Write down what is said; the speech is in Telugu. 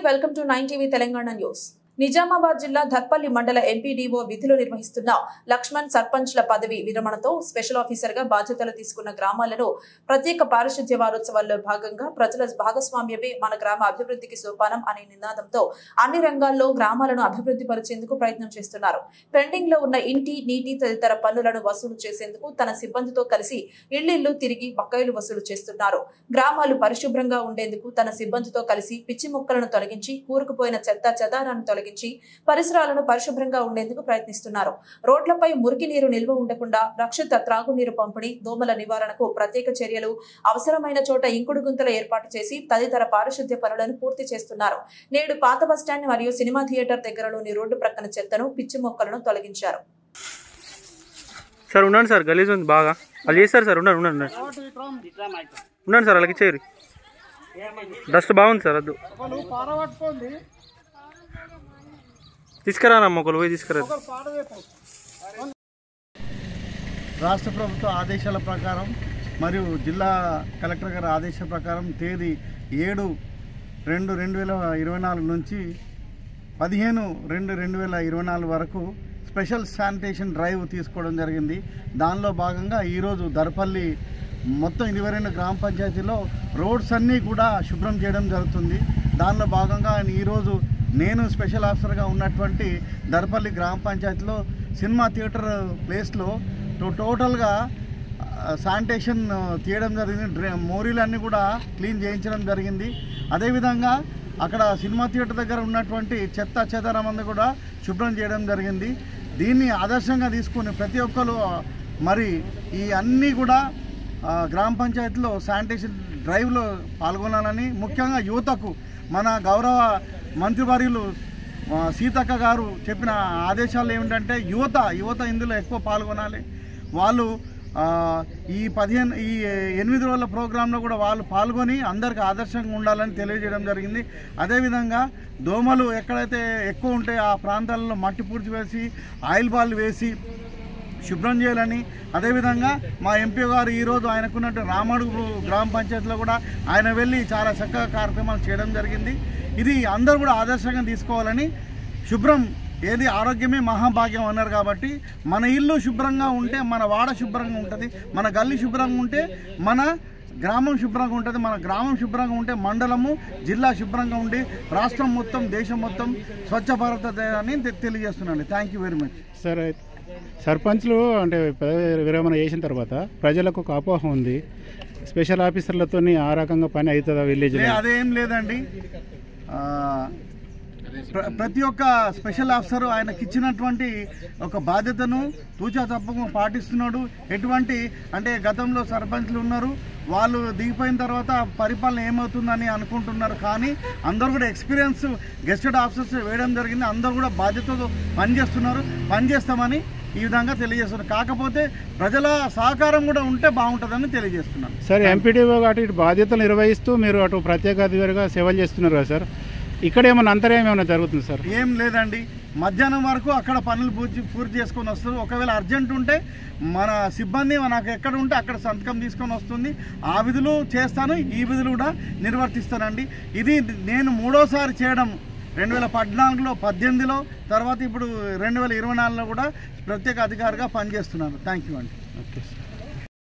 Welcome to 9 TV Telangana news. Nizamabad జిల్లా ధర్పల్లి మండల ఎంపీడీఓ విధులు నిర్వహిస్తున్న లక్ష్మణ్ సర్పంచ్ల పదవి విరమణతో స్పెషల్ ఆఫీసర్ గా బాధ్యతలు తీసుకున్న గ్రామాలను ప్రత్యేక పారిశుద్ధ్య వారోత్సవాల్లో భాగంగా ప్రజల భాగస్వామ్యమే మన గ్రామ అభివృద్ధికి సోపానం అనే నినాదంతో అన్ని రంగాల్లో గ్రామాలను అభివృద్ధి పరిచేందుకు ప్రయత్నం చేస్తున్నారు. పెండింగ్ లో ఉన్న ఇంటి, నీటి తదితర పన్నులను వసూలు చేసేందుకు తన సిబ్బందితో కలిసి ఇళ్లిళ్లు తిరిగి బకాయిలు వసూలు చేస్తున్నారు. గ్రామాలు పరిశుభ్రంగా ఉండేందుకు తన సిబ్బందితో కలిసి పిచ్చి మొక్కలను తొలగించి కూరుకుపోయిన చెత్త చెదారాన్ని తొలగించి పరిసరాలను పరిశుభ్రంగా ఉండేందుకు ప్రయత్నిస్తున్నారు. రోడ్లపై మురికి నీరు నిల్వ ఉండకుండా రక్షిత త్రాగునీరు పంపిణీ, దోమల నివారణకు ప్రత్యేక చర్యలు, అవసరమైన చోట ఇంకుడు గుంతలు ఏర్పాటు చేసి తదితర పారిశుద్ధ్య పనులను పూర్తి చేస్తున్నారు. నేడు పాత బస్టాండ్ మరియు సినిమా థియేటర్ దగ్గరలోని రోడ్డు ప్రక్కన చెత్తను, పిచ్చి మొక్కలను తొలగించారు. సార్ ఉండండి సార్, గలీజ్ ఉంది బాగా. అది చేస్తారు సార్, ఉండండి ఉండండి ఉండండి సార్, అలాగే చేయరు. డస్ట్ బాగుంది సార్, వద్దు తీసుకురానమ్మ, ఒకరు పోయి తీసుకురా. రాష్ట్ర ప్రభుత్వ ఆదేశాల ప్రకారం మరియు జిల్లా కలెక్టర్ గారి ఆదేశాల ప్రకారం తేదీ 7/2/2024 నుంచి 15/2/2024 వరకు స్పెషల్ శానిటేషన్ డ్రైవ్ తీసుకోవడం జరిగింది. దానిలో భాగంగా ఈరోజు దర్పల్లి మొత్తం 22 గ్రామ పంచాయతీలో రోడ్స్ అన్నీ కూడా శుభ్రం చేయడం జరుగుతుంది. దానిలో భాగంగా ఈరోజు నేను స్పెషల్ ఆఫీసర్గా ఉన్నటువంటి దర్పల్లి గ్రామ పంచాయతీలో సినిమా థియేటర్ ప్లేస్లో టోటల్గా శానిటేషన్ తీయడం జరిగింది. మోరీలన్నీ కూడా క్లీన్ చేయించడం జరిగింది. అదేవిధంగా అక్కడ సినిమా థియేటర్ దగ్గర ఉన్నటువంటి చెత్త చెదారం అంతా కూడా శుభ్రం చేయడం జరిగింది. దీన్ని ఆదర్శంగా తీసుకుని ప్రతి ఒక్కరు మరి ఈ అన్నీ కూడా గ్రామ పంచాయతీలో శానిటేషన్ డ్రైవ్లో పాల్గొనాలని, ముఖ్యంగా యువతకు మన గౌరవ మంత్రివర్యులు సీతక్క గారు చెప్పిన ఆదేశాలు ఏమిటంటే యువత ఇందులో ఎక్కువ పాల్గొనాలి. వాళ్ళు ఈ 8 రోజుల ప్రోగ్రాంలో కూడా వాళ్ళు పాల్గొని అందరికి ఆదర్శంగా ఉండాలని తెలియజేయడం జరిగింది. అదేవిధంగా దోమలు ఎక్కడైతే ఎక్కువ ఉంటే ఆ ప్రాంతాలలో మట్టి పూడ్చి వేసి ఆయిల్ బాల్ వేసి శుభ్రం చేయాలని, అదేవిధంగా మా ఎంపీ గారు ఈరోజు ఆయనకున్నట్టు రామడుగు గ్రామ పంచాయతీలో కూడా ఆయన వెళ్ళి చాలా చక్కగా కార్యక్రమాలు చేయడం జరిగింది. ఇది అందరూ కూడా ఆదర్శంగా తీసుకోవాలని, శుభ్రం ఏది ఆరోగ్యమే మహాభాగ్యం అన్నారు కాబట్టి మన ఇల్లు శుభ్రంగా ఉంటే మన వాడ శుభ్రంగా ఉంటుంది, మన గల్లీ శుభ్రంగా ఉంటే మన గ్రామం శుభ్రంగా ఉంటుంది, మన గ్రామం శుభ్రంగా ఉంటే మండలము, జిల్లా శుభ్రంగా ఉండి రాష్ట్రం మొత్తం, దేశం మొత్తం స్వచ్ఛ భారత్ అని తెలియజేస్తున్నాను. Thank you very much. Sir, సర్పంచ్లు అంటే విరమణ చేసిన తర్వాత ప్రజలకు ఒక అపోహ ఉంది, స్పెషల్ ఆఫీసర్లతో ఆ రకంగా పని అవుతుందా విలేజ్? అదేం లేదండి. ప్రతి ఒక్క స్పెషల్ ఆఫీసర్ ఆయనకి ఇచ్చినటువంటి ఒక బాధ్యతను తూచా తప్పకుండా పాటిస్తున్నాడు. ఎటువంటి అంటే గతంలో సర్పంచ్లు ఉన్నారు, వాళ్ళు దిగిపోయిన తర్వాత పరిపాలన ఏమవుతుందని అనుకుంటున్నారు. కానీ అందరూ కూడా ఎక్స్పీరియన్స్ గెస్టెడ్ ఆఫీసర్స్ వేయడం జరిగింది. అందరూ కూడా బాధ్యతతో పనిచేస్తున్నారు, పనిచేస్తామని ఈ విధంగా తెలియజేస్తున్నారు. కాకపోతే ప్రజల సహకారం కూడా ఉంటే బాగుంటుందని తెలియజేస్తున్నాను. సార్, ఎంపీడీఓ అటు ఇటు బాధ్యతలు నిర్వహిస్తూ మీరు అటు ప్రత్యేక అధికారిగా సేవలు చేస్తున్నారు కదా సార్, ఇక్కడ ఏమైనా అంతర్యం ఏమైనా జరుగుతుంది సార్? ఏం లేదండి, మధ్యాహ్నం వరకు అక్కడ పనులు పూర్తి చేసుకొని వస్తారు. ఒకవేళ అర్జెంట్ ఉంటే మన సిబ్బంది నాకు ఎక్కడ ఉంటే అక్కడ సంతకం తీసుకొని వస్తుంది. ఆ విధులు చేస్తాను, ఈ విధులు కూడా నిర్వర్తిస్తానండి. ఇది నేను 3వసారి చేయడం. 2014లో, 2018లో, తర్వాత ఇప్పుడు 2024లో కూడా ప్రత్యేక అధికారిగా పనిచేస్తున్నాను. థ్యాంక్ యూ అండి. Okay sir.